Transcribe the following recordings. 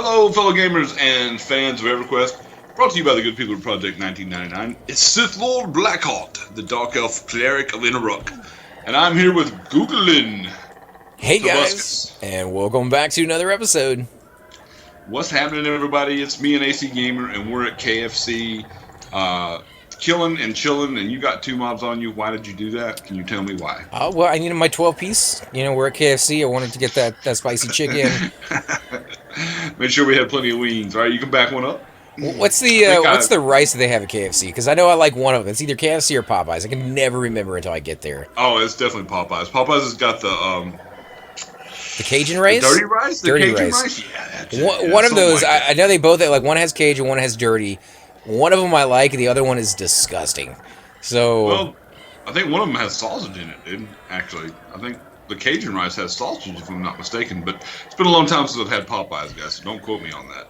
Hello, fellow gamers and fans of Everquest. Brought to you by the good people of Project 1999. It's Sith Lord Blackhawk, the Dark Elf cleric of Inneruk, and I'm here with Googlin. Hey Tobuscus. guys, and welcome back to another episode. What's happening, everybody? It's me and AC Gamer, and we're at KFC, killing and chilling. And you got two mobs on you. Why did you do that? Can you tell me why? Well, I needed my 12-piece. You know, we're at KFC. I wanted to get that spicy chicken. Make sure we have plenty of wings. All right, you can back one up. What's the rice that they have at KFC? Because I know I like one of them. It's either KFC or Popeyes. I can never remember until I get there. Oh, it's definitely Popeyes. Popeyes has got the Cajun rice? The dirty rice? The dirty Cajun rice. Yeah, one of those, like I know they both, like, one has Cajun, one has dirty. One of them I like, the other one is disgusting. So... Well, I think one of them has sausage in it, dude, actually. I think the Cajun rice has sausage, if I'm not mistaken. But it's been a long time since I've had Popeyes, guys, so don't quote me on that.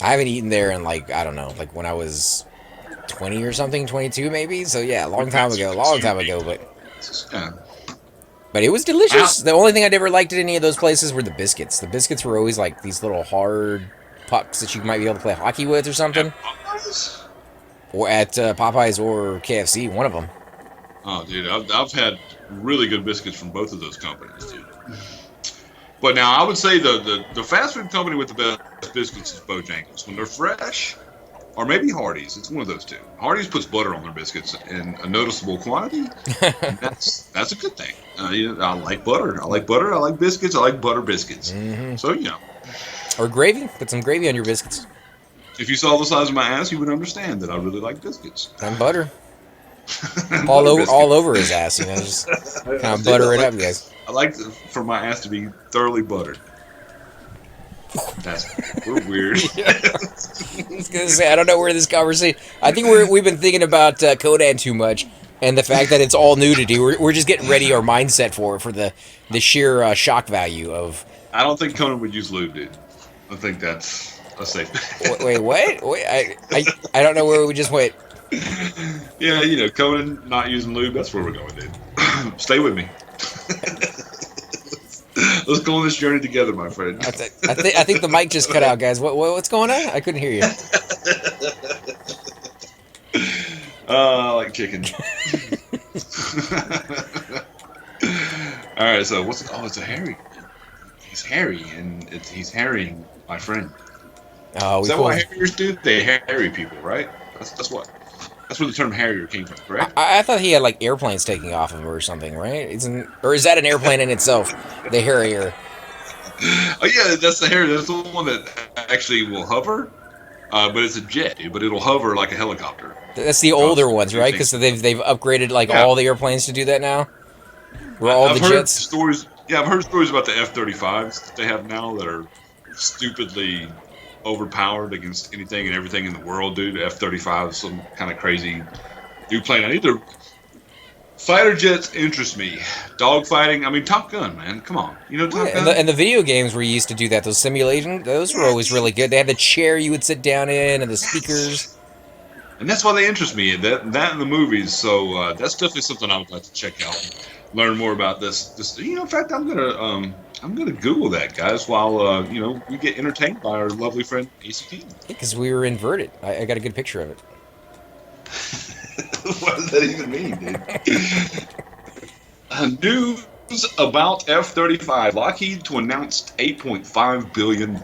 I haven't eaten there in, like, I don't know, like when I was 20 or something, 22 maybe? So, yeah, long time ago, but... Yeah. But it was delicious. The only thing I never liked at any of those places were the biscuits. The biscuits were always like these little hard pucks that you might be able to play hockey with or something. Popeyes? Or at Popeyes or KFC, one of them. Oh, dude, I've had really good biscuits from both of those companies, dude. But now, I would say the fast food company with the best biscuits is Bojangles. When they're fresh, or maybe Hardee's, it's one of those two. Hardee's puts butter on their biscuits in a noticeable quantity. That's a good thing. I like butter. I like butter. I like biscuits. I like butter biscuits. Mm-hmm. So, you know. Or gravy. Put some gravy on your biscuits. If you saw the size of my ass, you would understand that I really like biscuits. And butter. all over his ass, you know, just kind of butter it up, guys. I like for my ass to be thoroughly buttered. We're weird. I was gonna say, I don't know where this conversation. I think we've been thinking about Conan too much, and the fact that it's all nudity. We're just getting ready our mindset for the sheer shock value of. I don't think Conan would use lube, dude. I think that's a safe bet. Wait, what? Wait, I don't know where we just went. Yeah, you know, Conan not using lube. That's where we're going, dude. Stay with me. Let's go on this journey together, my friend. I think the mic just cut out, guys. What's going on? I couldn't hear you. I like chicken. All right, so what's it? Oh, it's a Harry. He's Harry, and he's harrying my friend. Oh, is that what harriers do? They harry people, right? That's where the term harrier came from, correct? I thought he had like airplanes taking off of him or something, right? Or is that an airplane in itself? The Harrier. Oh yeah, that's the Harrier. That's the one that actually will hover, but it's a jet, but it'll hover like a helicopter. That's the older ones, right? Because they've upgraded like all the airplanes to do that now. I've heard stories. Yeah, I've heard stories about the F-35s that they have now that are stupidly overpowered against anything and everything in the world, dude. F-35 is some kind of crazy new plane. Fighter jets interest me. Dogfighting, I mean, Top Gun, man. Come on. You know Top Gun? And the video games where you used to do that, those simulations, those were always really good. They had the chair you would sit down in and the speakers. And that's why they interest me, that and the movies. So that's definitely something I would like to check out and learn more about this. You know, in fact, I'm gonna Google that, guys, while we get entertained by our lovely friend AC King. Because we were inverted. I got a good picture of it. What does that even mean, dude? News about F-35. Lockheed to announce $8.5 billion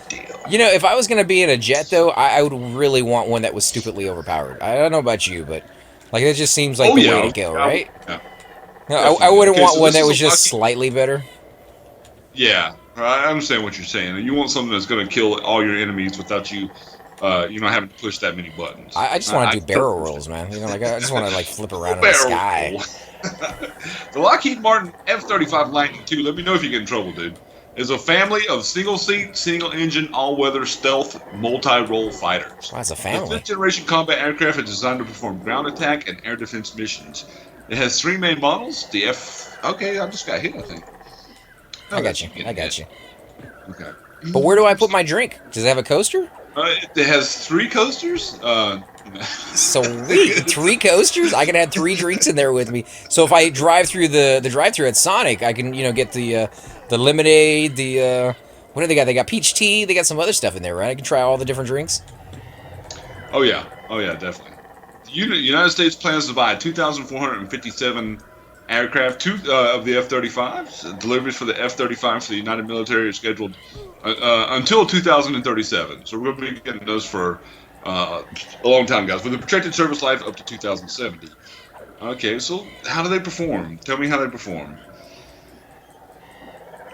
deal. You know, if I was gonna be in a jet, though, I would really want one that was stupidly overpowered. I don't know about you, but like that just seems like the way to go, right? Yeah. No, I wouldn't want one that was just slightly better. Yeah, I understand what you're saying. You want something that's going to kill all your enemies without you, not having to push that many buttons. I just want to do barrel rolls, man. You know, like I just want to like flip around in the sky. The Lockheed Martin F-35 Lightning II. Let me know if you get in trouble, dude. Is a family of single-seat, single-engine, all-weather stealth multi-role fighters. Wow, that's a family. The fifth-generation combat aircraft is designed to perform ground attack and air defense missions. It has three main models. The Okay, I just got hit, I think. I got you. Okay. But where do I put my drink? Does it have a coaster? It has three coasters. Sweet. 3 coasters? I can add 3 drinks in there with me. So if I drive through the drive-through at Sonic, I can, get the lemonade, the What do they got? They got peach tea. They got some other stuff in there, right? I can try all the different drinks. Oh yeah, definitely. The United States plans to buy 2,457 aircraft, two of the F-35s. Deliveries for the F-35 for the United Military are scheduled until 2037. So we're going to be getting those for a long time, guys. With a projected service life up to 2070. Okay, so how do they perform? Tell me how they perform.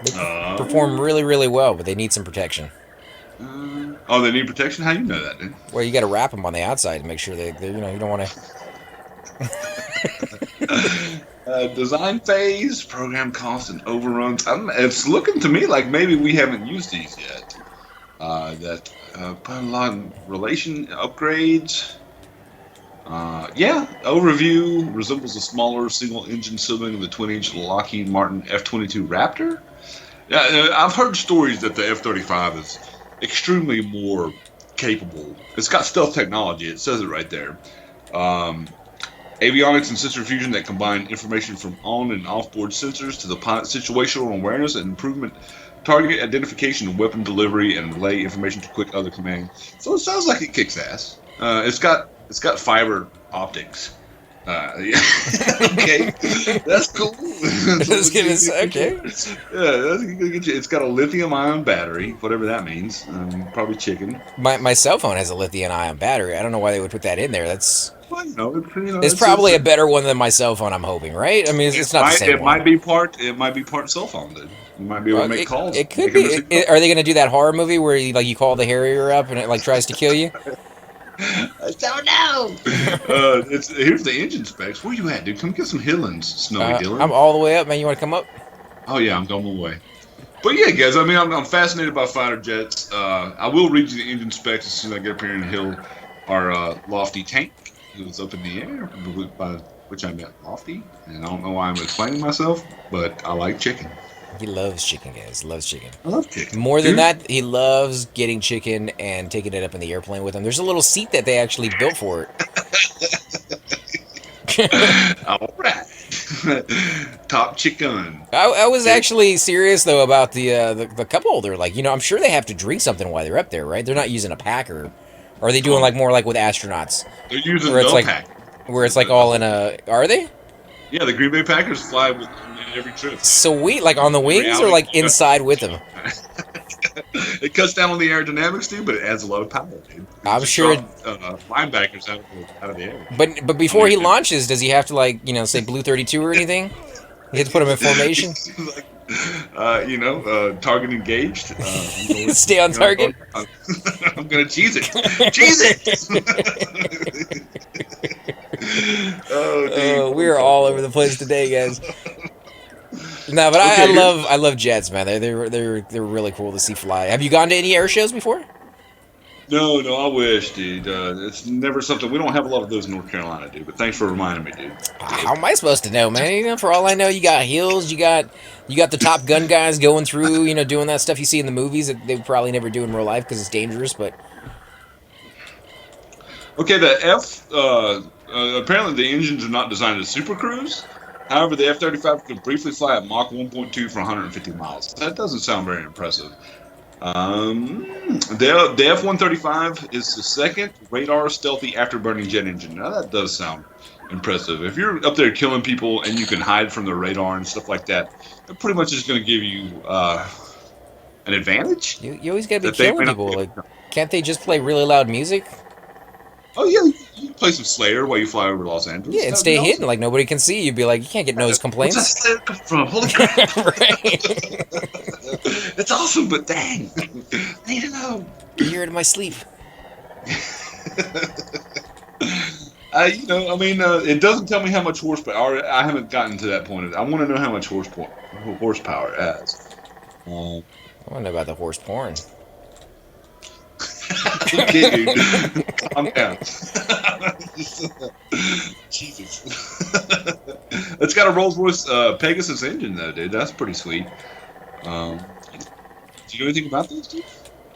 They perform really, really well, but they need some protection. Oh, they need protection? How do you know that, dude? Well, you got to wrap them on the outside to make sure they you don't want to. Design phase, program costs, and overruns. It's looking to me like maybe we haven't used these yet. That put a lot of relation upgrades. Yeah, overview resembles a smaller single-engine sibling of the twin-inch Lockheed Martin F-22 Raptor. Yeah, I've heard stories that the F-35 is extremely more capable. It's got stealth technology. It says it right there. Avionics and sensor fusion that combine information from on and off-board sensors to the pilot's situational awareness and improvement, target identification and weapon delivery, and relay information to quick other commands. So it sounds like it kicks ass. It's got fiber optics. Yeah. Okay, that's cool. Okay. Yeah, that's gonna get you. It's got a lithium-ion battery, whatever that means. Probably chicken. My cell phone has a lithium-ion battery. I don't know why they would put that in there. That's Well, it's probably a better one than my cell phone. I'm hoping, right? I mean, it's not the same. It might be part cell phone, dude. You might be able to make calls. It could be. Are they going to do that horror movie where you call the Harrier up and it tries to kill you? I don't know. Here's the engine specs. Where you at, dude? Come get some healings, Snowy Dylan. I'm all the way up, man. You want to come up? Oh yeah, I'm going the way. But yeah, guys. I mean, I'm fascinated by fighter jets. I will read you the engine specs as soon as I get up here and hill our lofty tank. It was up in the air, by which I meant lofty, and I don't know why I'm explaining myself, but I like chicken. He loves chicken, guys. He loves chicken. I love chicken. More than that, he loves getting chicken and taking it up in the airplane with him. There's a little seat that they actually built for it. All right. Top chicken. I was actually serious, though, about the cup holder. I'm sure they have to drink something while they're up there, right? They're not using a packer. Or are they doing more like with astronauts? They're using no pack. Where it's all in a... Are they? Yeah, the Green Bay Packers fly with every trip. Sweet, on the wings or inside with them? It cuts down on the aerodynamics, dude, but it adds a lot of power, dude. I'm sure. Linebackers out of the air. But before he launches, does he have to say Blue 32 or anything? You have to put him in formation. Target engaged. Stay on target. I'm gonna cheese it. Cheese it. Oh, we are all over the place today, guys. No, but I love jets, man. They're really cool to see fly. Have you gone to any air shows before? No, I wish, dude. It's never something. We don't have a lot of those in North Carolina, dude. But thanks for reminding me, dude. How am I supposed to know, man? For all I know, you got hills. You got the Top Gun guys going through, doing that stuff you see in the movies that they probably never do in real life because it's dangerous. But okay, the apparently the engines are not designed as super cruise. However, the F-35 can briefly fly at Mach 1.2 for 150 miles. That doesn't sound very impressive. The F-135 is the second radar stealthy afterburning jet engine. Now that does sound impressive. If you're up there killing people and you can hide from the radar and stuff like that, that pretty much is going to give you an advantage. You always got to be killing people. Can't they just play really loud music? Oh yeah, you can play some Slayer while you fly over Los Angeles. Yeah, and stay hidden like nobody can see. You'd be like, you can't get nose complaints. Where's that Slayer come from? Holy crap! Right. It's awesome, but dang, I need to know. You hear it in my sleep. It doesn't tell me how much horsepower. I haven't gotten to that point. I want to know how much horsepower it has. I want to know about the horse porn. Okay, dude. Calm down. Jesus. It's got a Rolls-Royce Pegasus engine, though, dude. That's pretty sweet. Do you know anything about those, dude?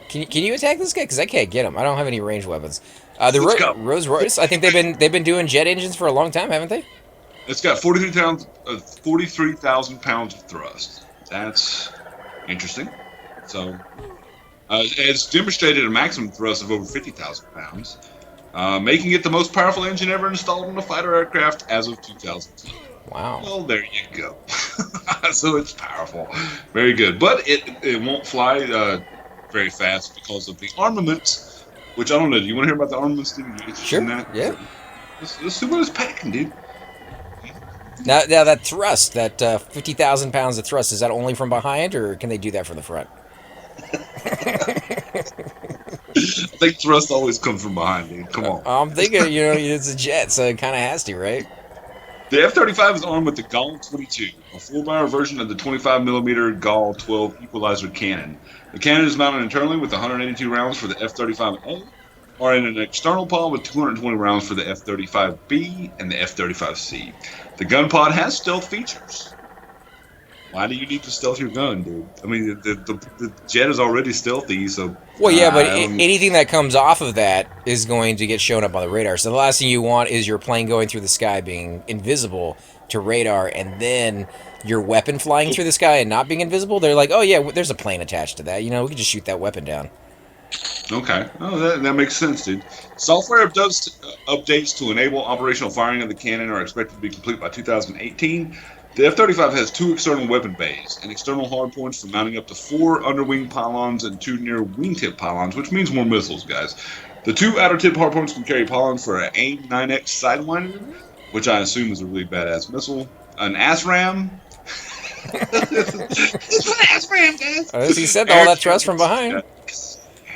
Can you attack this guy? Because I can't get him. I don't have any ranged weapons. Rolls-Royce. I think they've been doing jet engines for a long time, haven't they? It's got 43,000 pounds of thrust. That's interesting. So it's demonstrated a maximum thrust of over 50,000 pounds, making it the most powerful engine ever installed on a fighter aircraft as of 2010. Wow. Well, there you go. So it's powerful, very good, but it won't fly very fast because of the armaments. Which I don't know. Do you want to hear about the armaments, dude? You interested Sure. in that? Yeah. Let's see what it's packing, dude. Now that thrust, that 50,000 pounds of thrust, is that only from behind, or can they do that from the front? I think thrust always comes from behind, dude. Come on. I'm thinking, it's a jet, so it kind of has to, right? The F-35 is armed with the Gall 22, a 4-barrel version of the 25mm Gall 12 equalizer cannon. The cannon is mounted internally with 182 rounds for the F-35A, or in an external pod with 220 rounds for the F-35B and the F-35C. The gun pod has stealth features. Why do you need to stealth your gun, dude? I mean, the jet is already stealthy, so... Well, yeah, but anything that comes off of that is going to get shown up on the radar. So the last thing you want is your plane going through the sky being invisible to radar, and then your weapon flying through the sky and not being invisible. They're like, oh, yeah, there's a plane attached to that. We can just shoot that weapon down. Okay. Oh, that makes sense, dude. Software updates to enable operational firing of the cannon are expected to be complete by 2018. The F-35 has 2 external weapon bays and external hardpoints for mounting up to 4 underwing pylons and 2 near wingtip pylons, which means more missiles, guys. The 2 outer tip hardpoints can carry pylons for an AIM-9X Sidewinder, which I assume is a really badass missile, an ASRAM. It's an ASRAM, guys. As he said, all that thrust from behind.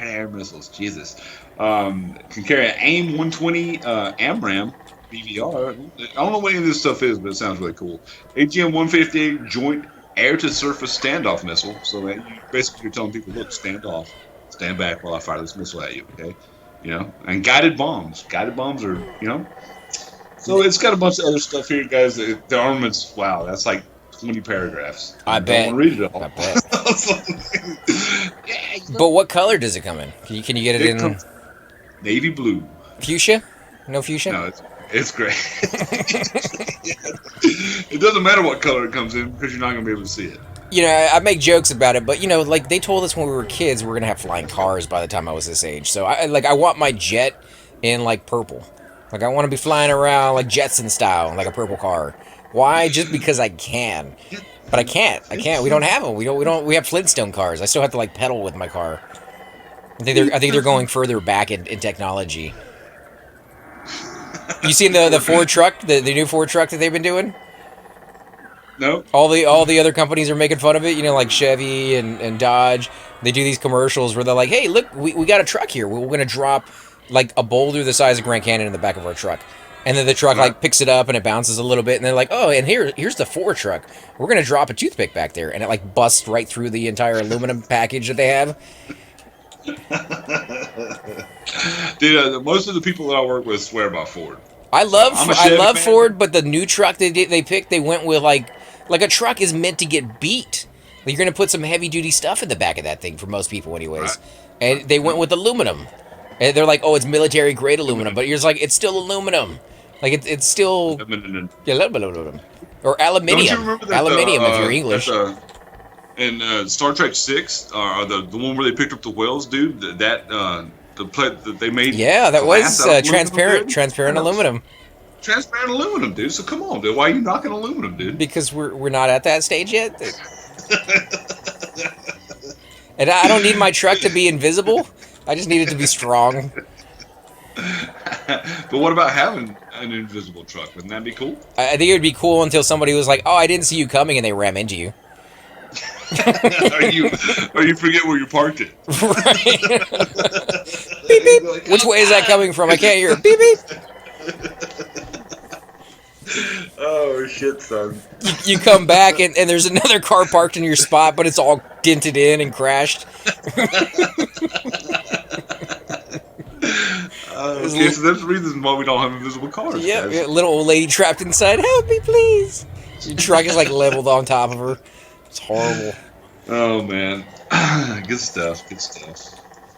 Air missiles, Jesus. Can carry an AIM-120 AMRAM. BVR. I don't know what any of this stuff is, but it sounds really cool. AGM-158 Joint Air-to-Surface Standoff Missile. So that you're telling people, look, stand off, stand back while I fire this missile at you. Okay, and guided bombs. Guided bombs are, So it's got a bunch of other stuff here, guys. The armaments. Wow, that's like 20 paragraphs. I bet. Don't want to read it all. I bet. But what color does it come in? Can you get it in navy blue? Fuchsia? No fuchsia? No, it's great. It doesn't matter what color it comes in because you're not going to be able to see it. I make jokes about it, but like they told us when we were kids we were going to have flying cars by the time I was this age. So I want my jet in like purple. Like I want to be flying around like Jetson style, like a purple car. Why? Just because I can. But I can't. We don't have them. We have Flintstone cars. I still have to like pedal with my car. I think they're going further back in technology. You seen the Ford truck, the new Ford truck that they've been doing? No. All the other companies are making fun of it, like Chevy and Dodge. They do these commercials where they're like, hey, look, we got a truck here. We're going to drop like a boulder the size of Grand Canyon in the back of our truck. And then the truck like picks it up and it bounces a little bit. And they're like, oh, and here's the Ford truck. We're going to drop a toothpick back there. And it like busts right through the entire aluminum package that they have. Dude, most of the people that I work with swear by Ford. I love Ford, but the new truck they picked, they went with like a truck is meant to get beat. You're going to put some heavy duty stuff in the back of that thing for most people anyways. Right. And they went with aluminum. And they're like, oh, it's military grade aluminum, but you're just like, it's still aluminum. Like it's still aluminum or aluminium. Don't you remember that, aluminium if you're English. In Star Trek 6, the one where they picked up the whales, dude, the plate that they made. Yeah, that was transparent aluminum. Transparent aluminum, dude. So come on, dude. Why are you knocking aluminum, dude? Because we're not at that stage yet. And I don't need my truck to be invisible. I just need it to be strong. But what about having an invisible truck? Wouldn't that be cool? I think it would be cool until somebody was like, "Oh, I didn't see you coming," and they ram into you. Or you forget where you parked it. Right. Beep beep. Like, which way is that coming from? I can't hear it. Beep beep. Oh shit, son. You come back and there's another car parked in your spot, but it's all dented in and crashed. Okay, so that's the reason why we don't have invisible cars. Yeah, little old lady trapped inside. Help me, please. Your truck is like leveled on top of her. It's horrible. Oh man, good stuff.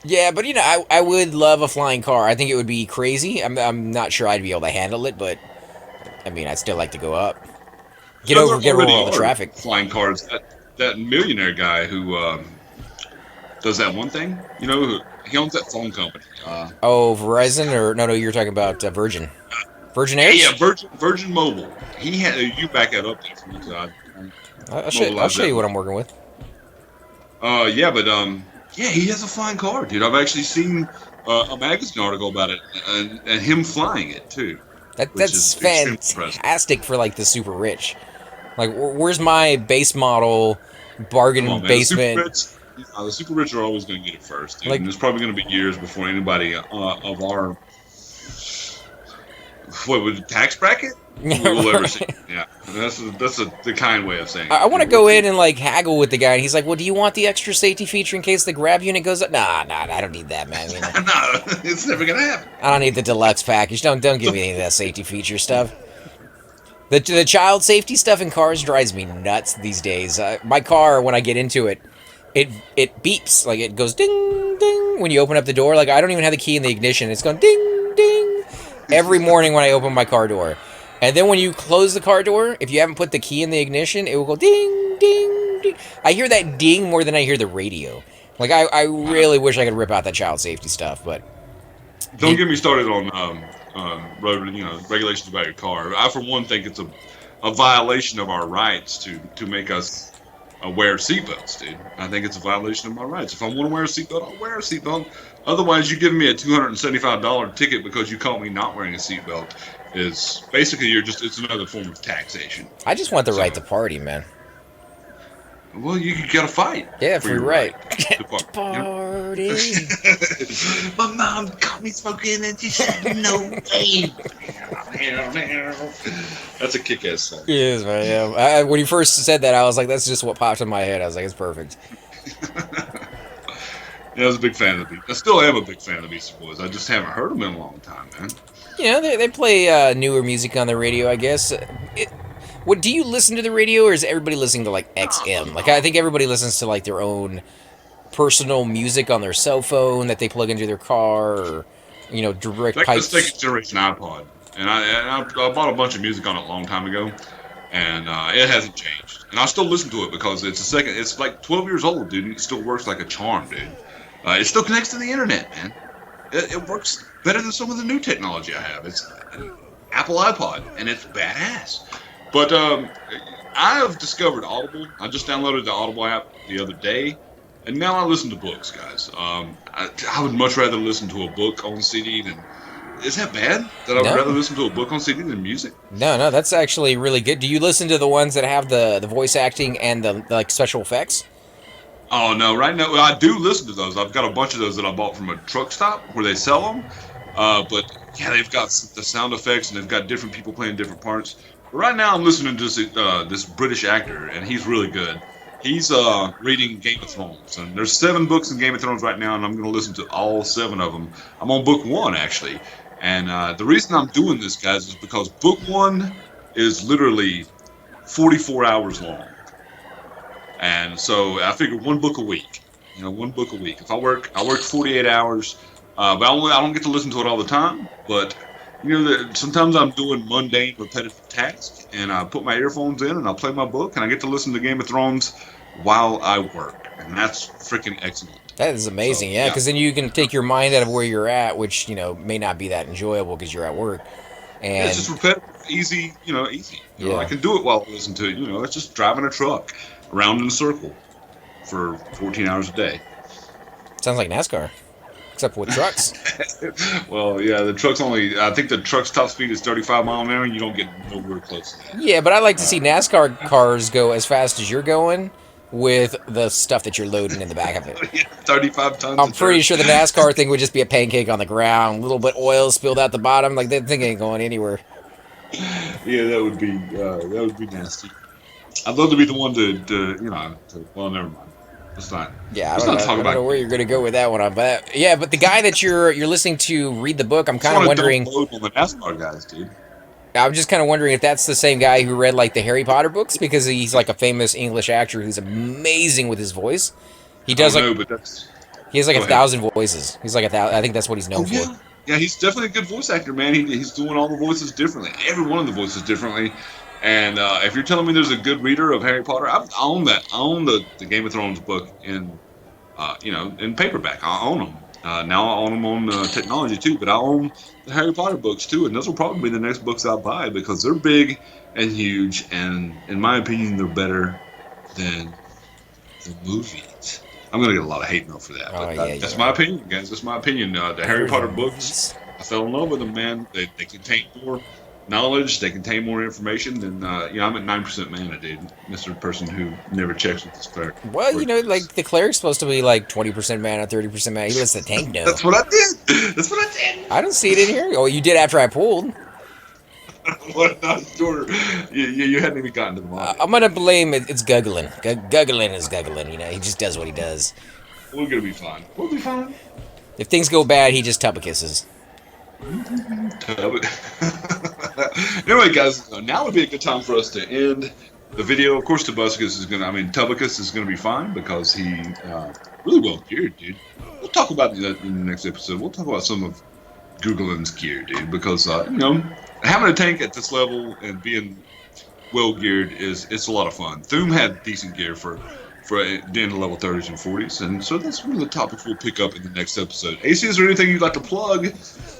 Yeah, but I would love a flying car. I think it would be crazy. I'm not sure I'd be able to handle it, but I mean, I'd still like to go up, get over all the traffic. Flying cars. That millionaire guy who does that one thing. You know, he owns that phone company. Oh, Verizon or no? You're talking about Virgin. Virgin Yeah, Airs. Virgin Mobile. He had you back that up there for me. I'll Mobilize show that. you what I'm working with. Yeah, but yeah, he has a flying car, dude. I've actually seen a magazine article about it, and him flying it too, which That's is extremely impressive. fantastic for like the super rich. Like, where's my base model Come bargain on, man. basement? The super rich are always going to get it first, dude. Like, And there's probably going to be years before anybody of our what would tax bracket we'll ever see. right. Yeah, the kind way of saying I it. want to go in and like haggle with the guy, and he's like, "Well, do you want the extra safety feature in case the grab unit goes up?" Nah, I don't need that, man. You know, No, it's never going to happen. I don't need the deluxe package. Don't give me any of that safety feature stuff. The child safety stuff in cars drives me nuts these days. My car, when I get into it, it beeps, like it goes ding ding when you open up the door. Like I don't even have the key in the ignition. It's going ding ding every morning when I open my car door. And then when you close the car door, if you haven't put the key in the ignition, it will go ding ding ding. I hear that ding more than I hear the radio. Like I really wish I could rip out that child safety stuff, but Don't get me started on road, regulations about your car. I, for one, think it's a violation of our rights to make us wear seatbelts, dude. I think it's a violation of my rights. If I want to wear a seatbelt, I'll wear a seatbelt. Otherwise, you giving me a $275 ticket because you caught me not wearing a seatbelt is basically it's another form of taxation. I just want the right to party, man. Well, you got to fight. Yeah, for free your right. to Party. My mom caught me smoking and she said, no way. That's a kick-ass song. It is, man. Yeah. When you first said that, I was like, that's just what popped in my head. I was like, it's perfect. Yeah, I was a big fan of the Beastie. I still am a big fan of the Beastie Boys. I just haven't heard them in a long time, man. You know, they play newer music on the radio, I guess. What do you listen to the radio, or is everybody listening to like XM? Like, I think everybody listens to like their own personal music on their cell phone that they plug into their car, or direct Like the pipes. second generation iPod, and I bought a bunch of music on it a long time ago, and it hasn't changed. And I still listen to it because it's like 12 years old, dude, and it still works like a charm, dude. It still connects to the internet, man. It works better than some of the new technology I have. It's an Apple iPod, and it's badass. But I have discovered Audible. I just downloaded the Audible app the other day, and now I listen to books, guys. I would much rather listen to a book on CD than... Is that bad? That I would rather listen to a book on CD than music? No, that's actually really good. Do you listen to the ones that have the voice acting and the like special effects? Oh, no. Right now, I do listen to those. I've got a bunch of those that I bought from a truck stop where they sell them. But, yeah, they've got the sound effects, and they've got different people playing different parts. Right now, I'm listening to this British actor, and he's really good. He's reading Game of Thrones, and there's 7 books in Game of Thrones right now, and I'm going to listen to all 7 of them. I'm on book 1, actually, and the reason I'm doing this, guys, is because book 1 is literally 44 hours long, and so I figure 1 book a week. 1 book a week. If I work 48 hours, but I don't get to listen to it all the time, but. Sometimes I'm doing mundane, repetitive tasks, and I put my earphones in and I play my book, and I get to listen to Game of Thrones while I work, and that's freaking excellent. That is amazing, So, yeah, because then you can take your mind out of where you're at, which may not be that enjoyable because you're at work. And Yeah, it's just repetitive, easy, easy. Yeah. I can do it while I listen to it. It's just driving a truck around in a circle for 14 hours a day. sounds like NASCAR, except with trucks. Well, yeah, I think the truck's top speed is 35 miles an hour, and you don't get nowhere close to that. Yeah, but I like to see NASCAR cars go as fast as you're going with the stuff that you're loading in the back of it. 35 tons. I'm of pretty dirt. sure the NASCAR thing would just be a pancake on the ground, a little bit oil spilled out the bottom. Like that thing ain't going anywhere. Yeah, that would be nasty. I'd love to be the one well, never mind. Let's not. Yeah, Let's I not talk don't know about where you're gonna go with that one. But the guy that you're listening to read the book, I'm kind of wondering. Download on the NASCAR guys, dude. I'm just kind of wondering if that's the same guy who read like the Harry Potter books, because he's like a famous English actor who's amazing with his voice. He does I don't know, but that's. he has like Go 1,000 voices. He's like 1,000. I think that's what he's known Yeah. for. Yeah, he's definitely a good voice actor, man. He's doing all the voices differently. Every one of the voices differently. And if you're telling me there's a good reader of Harry Potter, I own that. I own the Game of Thrones book in in paperback. I own them. Now I own them on technology too, but I own the Harry Potter books too, and those will probably be the next books I buy because they're big and huge, and in my opinion, they're better than the movies. I'm gonna get a lot of hate mail for that, but that's my opinion, guys. That's my opinion. The Harry Potter books, I fell in love with them, man. They contain more knowledge, they contain more information than I'm at 9% mana, dude. Mr. Person who never checks with this cleric. Well, like the cleric's supposed to be like 20% mana, 30% mana. He lets the tank know. That's what I did. That's what I did. I don't see it in here. Oh, you did after I pulled. What not sure. You hadn't even gotten to the market. I'm gonna blame it. It's Guggling. Guggling is Guggling. He just does what he does. We're gonna be fine. We'll be fine. If things go bad, he just tubba-kisses. Anyway, guys, now would be a good time for us to end the video. Of course, Tubuscus is Tubacus is gonna be fine because he really well geared, dude. We'll talk about that in the next episode. We'll talk about some of Googlin's gear, dude, because having a tank at this level and being well geared it's a lot of fun. Thum had decent gear for the end of level 30s and 40s, and so that's one of the topics we'll pick up in the next episode. AC, is there anything you'd like to plug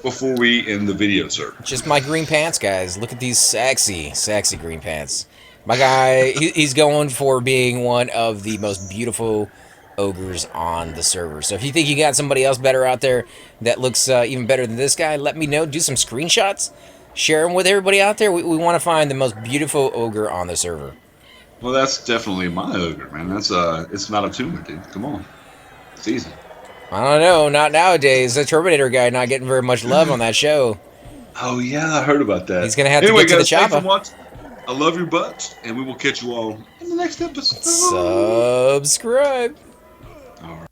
before we end the video, sir? Just my green pants, guys. Look at these sexy green pants. My guy, he's going for being one of the most beautiful ogres on the server. So if you think you got somebody else better out there that looks even better than this guy, let me know. Do some screenshots. Share them with everybody out there. We want to find the most beautiful ogre on the server. Well, that's definitely my ogre, man. That's it's not a tumor, dude. Come on, it's easy. I don't know, not nowadays. The Terminator guy not getting very much love on that show. Oh yeah, I heard about that. He's gonna have to get to the chopper. I love your butts, and we will catch you all in the next episode. Subscribe. All right.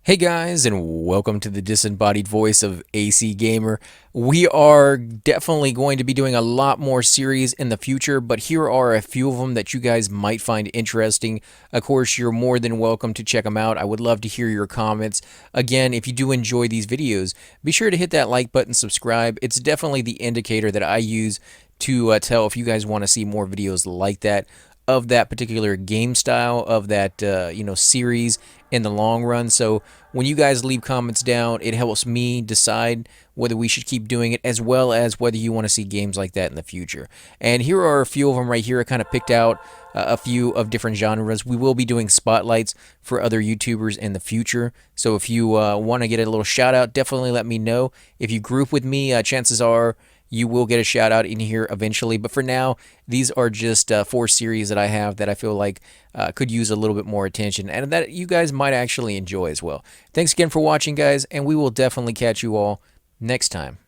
Hey guys, and welcome to the disembodied voice of AC Gamer. We are definitely going to be doing a lot more series in the future, but here are a few of them that you guys might find interesting. Of course, you're more than welcome to check them out. I would love to hear your comments. Again, if you do enjoy these videos, be sure to hit that like button, subscribe. It's definitely the indicator that I use to tell if you guys want to see more videos like that, of that particular game style, of that series in the long run. So when you guys leave comments down, it helps me decide whether we should keep doing it, as well as whether you want to see games like that in the future. And here are a few of them right here. I kind of picked out a few of different genres. We will be doing spotlights for other YouTubers in the future. So if you want to get a little shout out, definitely let me know. If you group with me, chances are you will get a shout out in here eventually. But for now, these are just 4 series that I have that I feel like could use a little bit more attention and that you guys might actually enjoy as well. Thanks again for watching, guys, and we will definitely catch you all next time.